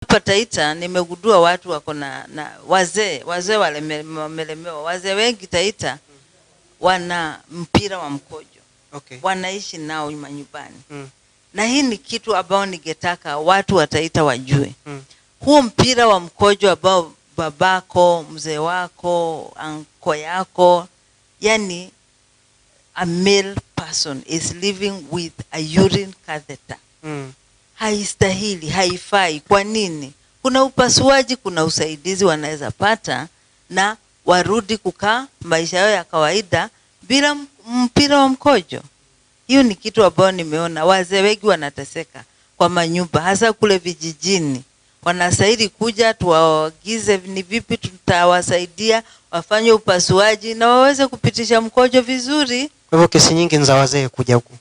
Hapa Taita nimegundua watu wako na wazee wamelemewa. Wazee wengi Taita wana mpira wa mkojo. Okay. Wanaishi nao nyumbani. Na hii ni kitu ambao ningetaka watu wa Taita wajue. Huo mpira wa mkojo ambao babako, mzee wako, anko yako, yani a male person is living with a urine catheter. Haistahili, haifai. Kwa nini? Kuna upasuaji, kuna usaidizi wanaweza pata na warudi kukaa maisha yao ya kawaida bila mpira wa mkojo. Hiyo ni kitu ambao nimeona wazee wengi wanateseka kwa manyumba, hasa kule vijijini. Wanastahili kuja tuwaagize ni vipi tutawasaidia wafanye upasuaji na waweze kupitisha mkojo vizuri. Kwa hivyo kesi nyingi za wazee kuja huku.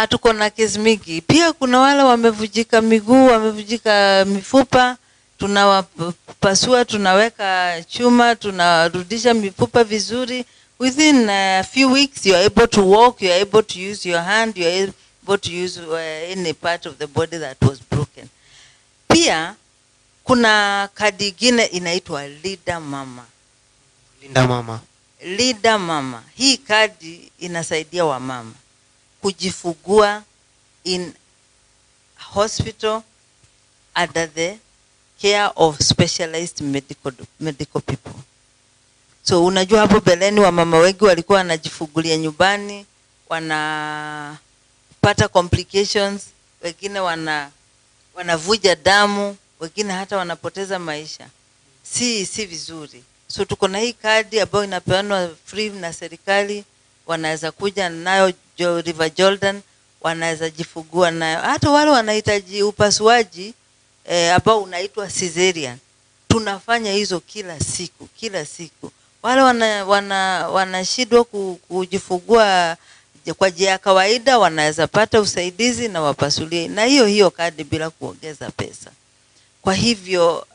Tuko na kesi mingi. Pia kuna wale wamevujika miguu, wamevujika mifupa, tunawapasua, tunaweka chuma, tunarudisha mifupa vizuri. Within a few weeks you are able to walk, you are able to use your hand, you are able to use any part of the body that was broken. Pia kuna kadi ingine inaitwa Linda Mama. Linda Mama. Linda Mama. Hii kadi inasaidia wamama kujifungua in hospital under the care of specialized medical people. So unajua hapo beleni wamama wengi walikuwa wanajifungulia nyumbani, wanapata complications, wengine wanavuja damu, wengine hata wanapoteza maisha. Si vizuri. So tuko na hii kadi ambayo inapeanwa free na serikali, wanaweza kuja nayo River Jordan, wanaweza jifungua nayo. Hata wale wanahitaji upasuaji ambao unaitwa cesarean, tunafanya hizo kila siku. Wale wanashindwa kujifungua kwa njia ya kawaida wanaweza pata usaidizi na wapasulie na hiyo kadi bila kuongeza pesa. Kwa hivyo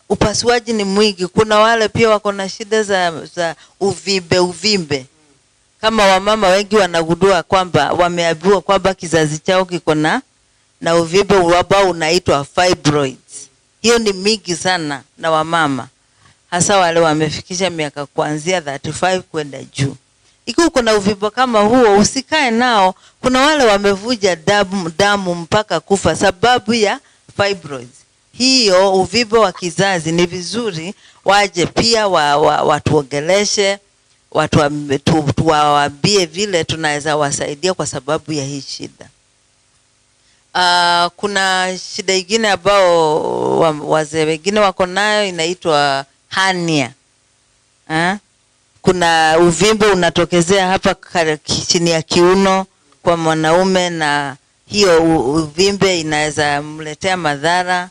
upasuaji ni mwingi. Kuna wale pia wako na shida za uvimbe. Kama wamama wengi wanagundua kwamba wameambiwa kwamba kizazi chao kiko na uvimbe ambao unaitwa fibroids. Hiyo ni mingi sana na wamama. Hasa wale wamefikisha miaka kuanzia 35 kwenda juu. Ikiwa kuna uvimbe kama huo usikae nao. Kuna wale wamevuja damu mpaka kufa sababu ya fibroids. Hiyo uvimbe wa kizazi ni vizuri waje pia watuongeleshe, tuwaambie vile tunaweza wasaidia kwa sababu ya hii shida. Kuna shida nyingine ambao wazee wengine wako nayo inaitwa hernia. Kuna uvimbe unatokezea hapa chini ya kiuno kwa mwanaume na hiyo uvimbe inaweza mletea madhara,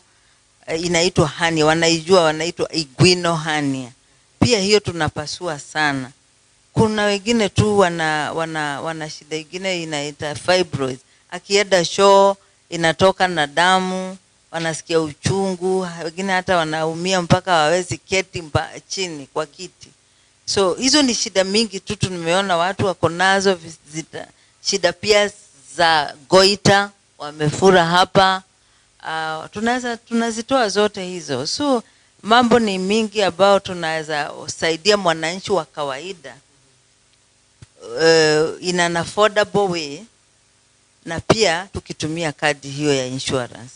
inaitwa hernia. Wanaitwa inguinal hernia. Pia hiyo tunapasua sana. Kuna wengine tu wana shida nyingine inaita fibroids. Akienda choo inatoka na damu, wanasikia uchungu, wengine hata wanaumia mpaka hawawezi keti chini kwa kiti. So hizo ni shida mingi tu tumeona watu wako nazo. Shida pia za goita, wamefura hapa. Tunazitoa zote hizo. So mambo ni mingi ambao tunaweza saidia mwananchi wa kawaida in an affordable way, na pia tukitumia kadi hiyo ya insurance.